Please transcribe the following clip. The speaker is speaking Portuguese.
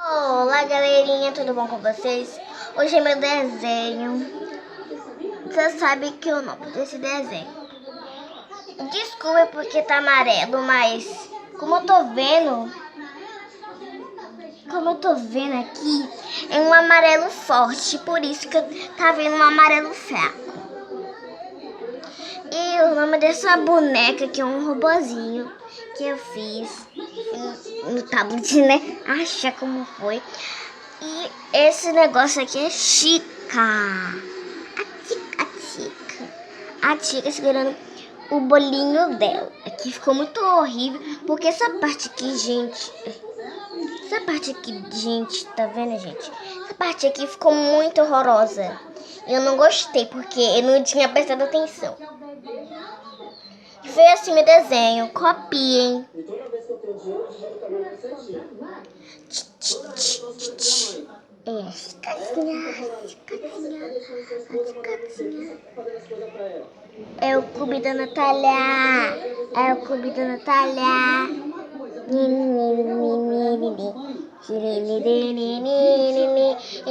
Olá galerinha, tudo bom com vocês? Hoje é meu desenho. Você sabe que o nome desse desenho, desculpa porque tá amarelo, mas como eu tô vendo aqui, é um amarelo forte, por isso que tá vendo um amarelo fraco. E o nome dessa boneca que é um robozinho que eu fiz no tablet, né? Acha como foi. E esse negócio aqui é Chica. A Chica segurando o bolinho dela. Aqui ficou muito horrível, porque essa parte aqui, gente... tá vendo, gente? Essa parte aqui ficou muito horrorosa. Eu não gostei, porque eu não tinha prestado atenção. Foi assim meu desenho. Copiem. É, Chicazinha. É o clube da Natália.